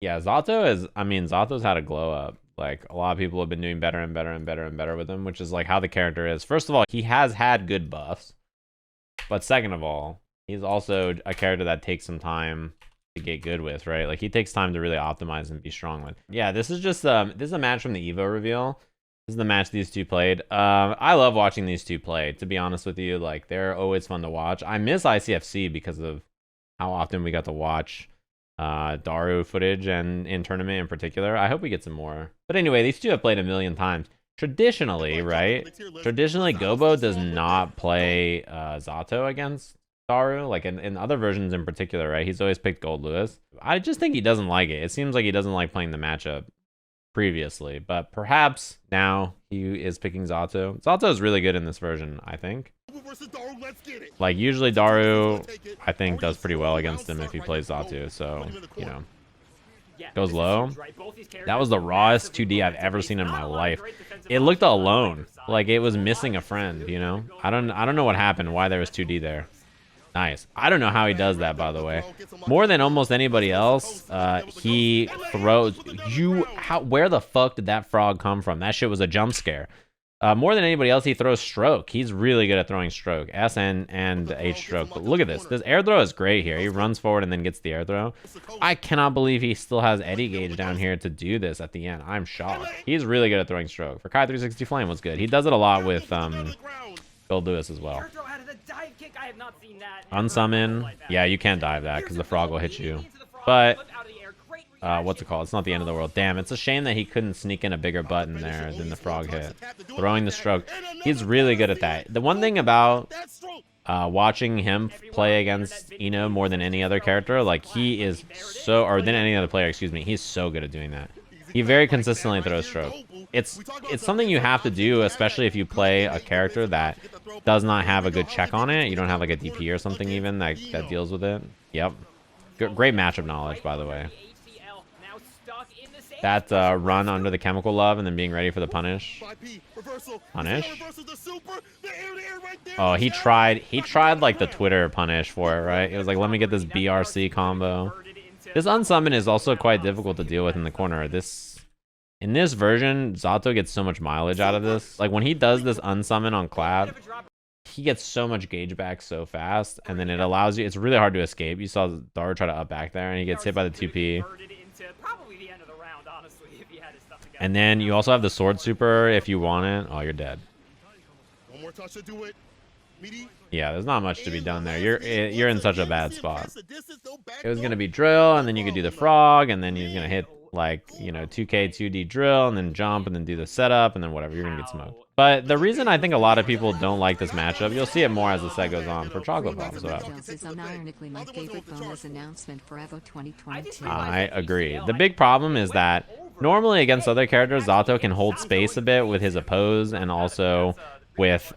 Yeah, Zato is, I mean, Zato's had a glow up. Like, a lot of people have been doing better and better and better and better with him, which is like how the character is. First of all, he has had good buffs. But second of all, he's also a character that takes some time to get good with, right? Like, he takes time to really optimize and be strong with. Yeah, this is just, this is a match from the EVO reveal. This is the match these two played. I love watching these two play, to be honest with you. Like, they're always fun to watch. I miss ICFC because of how often we got to watch Daru footage and in tournament in particular. I hope we get some more. But anyway, these two have played a million times. Traditionally, right? Traditionally, Gobou does not play Zato against Daru. Like in other versions in particular, right? He's always picked Gold Lewis. I just think he doesn't like it. It seems like he doesn't like playing the matchup previously. But perhaps now he is picking Zato. Zato is really good in this version, I think. Like, usually Daru, I think, does pretty well against him if he plays Zato. So, you know. Goes low. That was the rawest 2D I've ever seen in my life. It looked alone, like it was missing a friend, you know? I don't know what happened, why there was 2D there. Nice. I don't know how he does that, by the way. More than almost anybody else, he throws... Where the fuck did that frog come from? That shit was a jump scare. More than anybody else, he throws stroke. He's really good at throwing stroke. SN and H stroke. But look at this. This air throw is great here. He runs forward and then gets the air throw. I cannot believe he still has Eddie Gauge down here to do this at the end. I'm shocked. He's really good at throwing stroke. For Kai 360 Flame was good. He does it a lot with Gold Lewis as well. Unsummon. Yeah, you can't dive that because the frog will hit you. But... what's it called? It's not the end of the world. Damn, it's a shame that he couldn't sneak in a bigger button there than the frog hit. Throwing the stroke. He's really good at that. The one thing about watching him play against Ino more than any other character, like he is so, or than any other player, excuse me, he's so good at doing that. He very consistently throws stroke. It's something you have to do, especially if you play a character that does not have a good check on it. You don't have like a DP or something even that deals with it. Yep. Great matchup knowledge, by the way. That run under the chemical love and then being ready for the punish. Punish? Oh, he tried like the Twitter punish for it, right? It was like, let me get this BRC combo. This unsummon is also quite difficult to deal with in the corner. In this version, Zato gets so much mileage out of this. Like when he does this unsummon on Clap, he gets so much gauge back so fast, and then it allows you, it's really hard to escape. You saw Daru try to up back there and he gets hit by the 2P. And then you also have the sword super if you want it. Oh, you're dead. Yeah, there's not much to be done there. You're in such a bad spot. It was gonna be drill, and then you could do the frog, and then he's gonna hit like, you know, 2K 2D drill, and then jump, and then do the setup, and then whatever. You're gonna get smoked. But the reason I think a lot of people don't like this matchup, you'll see it more as the set goes on. For chocolate bombs, I agree. The big problem is that normally against other characters, Zato can hold space a bit with his oppose and also with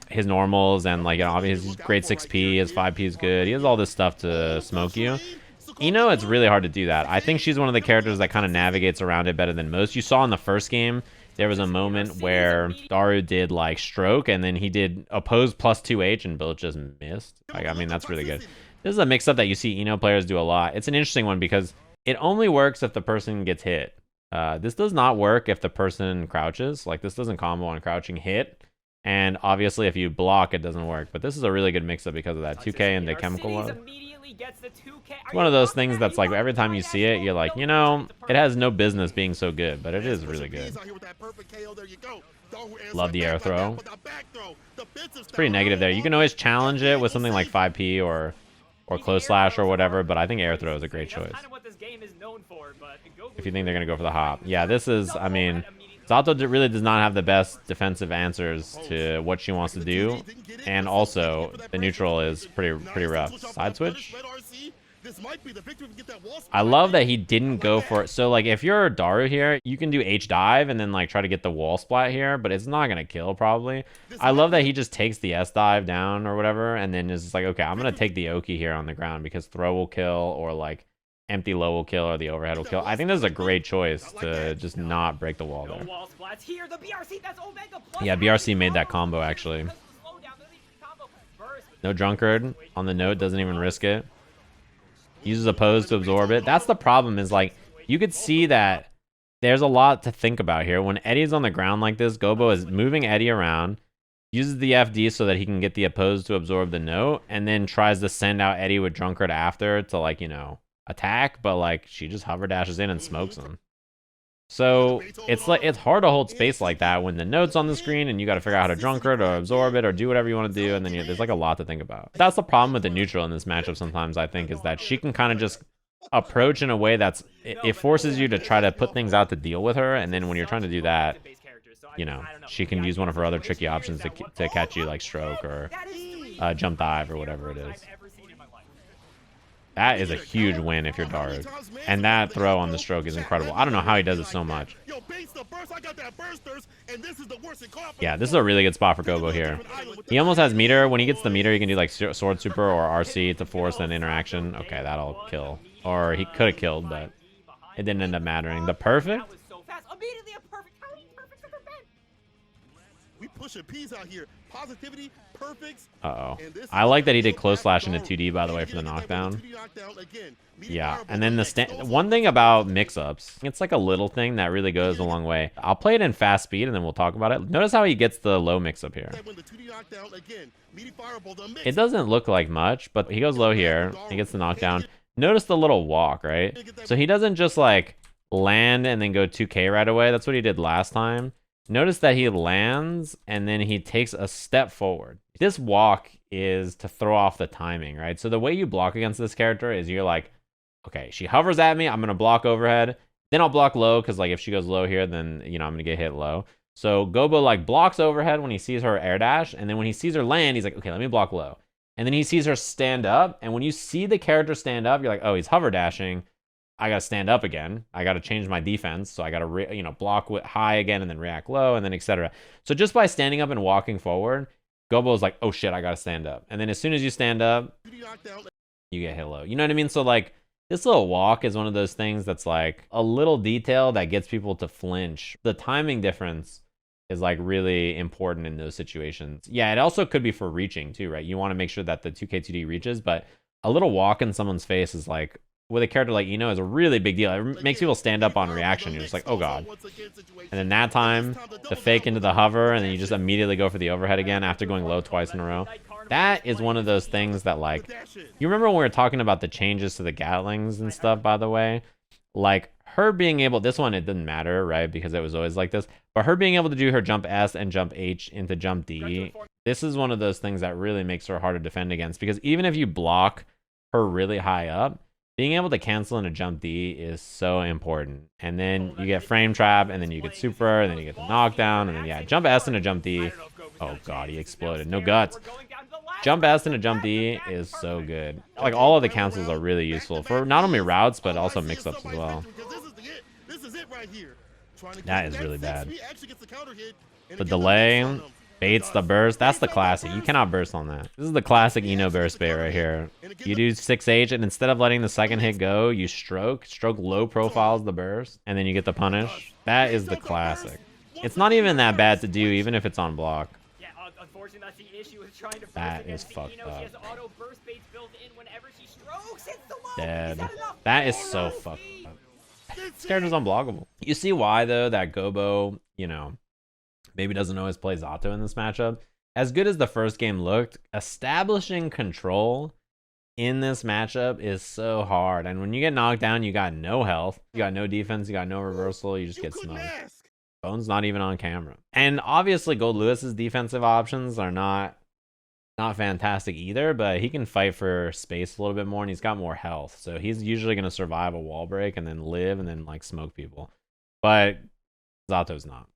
his normals, and like, you know, obviously his grade 6P, his 5P is good. He has all this stuff to smoke you. Ino, it's really hard to do that. I think she's one of the characters that kind of navigates around it better than most. You saw in the first game, there was a moment where Daru did like stroke, and then he did oppose plus 2H, and both just missed. Like, I mean, that's really good. This is a mix-up that you see Ino players do a lot. It's an interesting one because it only works if the person gets hit. This does not work if the person crouches. Like, this doesn't combo on crouching hit. And obviously, if you block, it doesn't work. But this is a really good mix-up because of that 2K and the chemical love. It's one of those things that's like, every time you see it, you're like, you know, it has no business being so good, but it is really good. Love the air throw. It's pretty negative there. You can always challenge it with something like 5P or close slash or whatever, but I think air throw is a great choice. If you think they're going to go for the hop. Yeah, this is, I mean, Zato really does not have the best defensive answers to what she wants to do. And also, the neutral is pretty rough. Side switch? I love that he didn't go for it. So, like, if you're Daru here, you can do H dive and then, like, try to get the wall splat here, but it's not going to kill, probably. I love that he just takes the S dive down or whatever, and then is just like, okay, I'm going to take the Oki here on the ground because throw will kill, or, like, empty low will kill, or the overhead will kill. I think this is a great choice to just not break the wall there. Yeah, BRC made that combo, actually. No drunkard on the note, doesn't even risk it. Uses oppose to absorb it. That's the problem, is like, you could see that there's a lot to think about here. When Eddie's on the ground like this, Gobou is moving Eddie around, uses the FD so that he can get the opposed to absorb the note, and then tries to send out Eddie with Drunkard after to, like, you know, attack, but like she just hover dashes in and smokes him. So it's like, it's hard to hold space like that when the note's on the screen and you got to figure out how to Drunkard or absorb it or do whatever you want to do, and then there's like a lot to think about. That's the problem with the neutral in this matchup sometimes, I think, is that she can kind of just approach in a way that's, it forces you to try to put things out to deal with her, and then when you're trying to do that, you know, she can use one of her other tricky options to catch you, like stroke or jump dive or whatever it is. That is a huge win if you're Daru. And that throw on the stroke is incredible. I don't know how he does it so much. Yeah, this is a really good spot for Gobou here. He almost has meter. When he gets the meter, he can do like sword super or RC to force an interaction. Okay, that'll kill. Or he could have killed, but it didn't end up mattering. The perfect? We pushing P's out here. Positivity, perfects. Uh-oh. I like that he did close slash into 2D, by the way, for the knockdown. Yeah, and then the one thing about mix-ups, it's like a little thing that really goes a long way. I'll play it in fast speed, and then we'll talk about it. Notice how he gets the low mix-up here. It doesn't look like much, but he goes low here. He gets the knockdown. Notice the little walk, right? So he doesn't just, like, land and then go 2K right away. That's what he did last time. Notice that he lands and then he takes a step forward. This walk is to throw off the timing, right? So the way you block against this character is you're like, okay, she hovers at me, I'm going to block overhead. Then I'll block low because, like, if she goes low here, then, you know, I'm going to get hit low. So Gobou, like, blocks overhead when he sees her air dash. And then when he sees her land, he's like, okay, let me block low. And then he sees her stand up. And when you see the character stand up, you're like, oh, he's hover dashing. I got to stand up again. I got to change my defense. So I got to, you know, block with high again and then react low and then etc. So just by standing up and walking forward, Gobou is like, oh shit, I got to stand up. And then as soon as you stand up, you get hit low. You know what I mean? So like this little walk is one of those things that's like a little detail that gets people to flinch. The timing difference is like really important in those situations. Yeah, it also could be for reaching too, right? You want to make sure that the 2K2D reaches, but a little walk in someone's face is like, with a character like Ino, is a really big deal. It makes people stand up on reaction. You're just like, oh god. And then that time, the fake into the hover, and then you just immediately go for the overhead again after going low twice in a row. That is one of those things that, like, you remember when we were talking about the changes to the Gatlings and stuff, by the way? Like, her being able, this one, it didn't matter, right? Because it was always like this. But her being able to do her jump S and jump H into jump D, this is one of those things that really makes her hard to defend against. Because even if you block her really high up, being able to cancel in a jump D is so important. And then you get frame trap, and then you get super, and then you get the knockdown, and then yeah, jump S into jump D. Oh god, he exploded. No guts. Jump S into jump D is so good. Like, all of the cancels are really useful for not only routes, but also mix-ups as well. That is really bad. The delay baits the burst. That's the classic. You cannot burst on that. This is the classic Ino burst bait right here. You do 6H, and instead of letting the second hit go, you stroke. Stroke low profiles the burst, and then you get the punish. That is the classic. It's not even that bad to do, even if it's on block. That is fucked up. Dead. That is so fucked up. This character's unblockable. You see why, though, that Gobou, you know, maybe doesn't always play Zato in this matchup. As good as the first game looked, establishing control in this matchup is so hard. And when you get knocked down, you got no health, you got no defense, you got no reversal, you just get smoked. Bone's not even on camera. And obviously Gold Lewis's defensive options are not fantastic either, but he can fight for space a little bit more, and he's got more health. So he's usually going to survive a wall break and then live and then like smoke people. But Zato's not.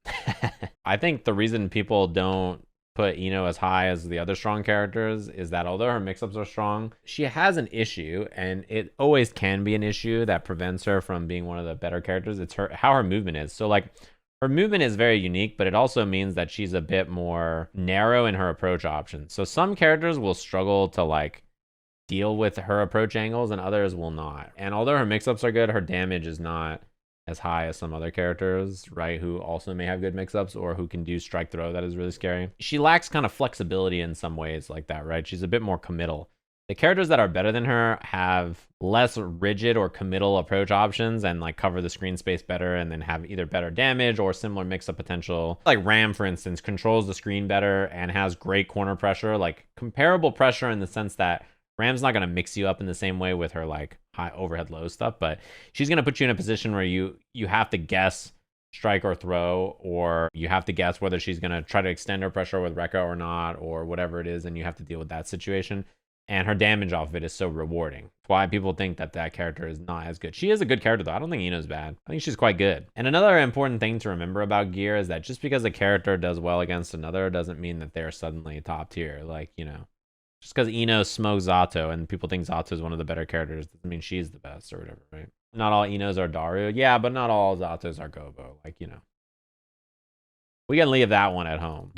I think the reason people don't put Ino as high as the other strong characters is that although her mix-ups are strong, she has an issue, and it always can be an issue that prevents her from being one of the better characters. It's how her movement is. So like, her movement is very unique, but it also means that she's a bit more narrow in her approach options. So some characters will struggle to like deal with her approach angles, and others will not. And although her mix-ups are good, her damage is not as high as some other characters, right, who also may have good mix-ups or who can do strike throw that is really scary. She lacks kind of flexibility in some ways like that, right? She's a bit more committal. The characters that are better than her have less rigid or committal approach options and like cover the screen space better and then have either better damage or similar mix-up potential. Like Ram, for instance, controls the screen better and has great corner pressure, like comparable pressure in the sense that Ram's not going to mix you up in the same way with her like high overhead low stuff, but she's going to put you in a position where you have to guess strike or throw, or you have to guess whether she's going to try to extend her pressure with Rekka or not, or whatever it is, and you have to deal with that situation. And her damage off of it is so rewarding. That's why people think that that character is not as good. She is a good character, though. I don't think Ino's bad. I think she's quite good. And another important thing to remember about gear is that just because a character does well against another doesn't mean that they're suddenly top tier. Like, you know, just because Ino smokes Zato and people think Zato is one of the better characters doesn't mean she's the best or whatever, right? Not all Inos are Daru. Yeah, but not all Zatos are Gobou. Like, you know. We can leave that one at home.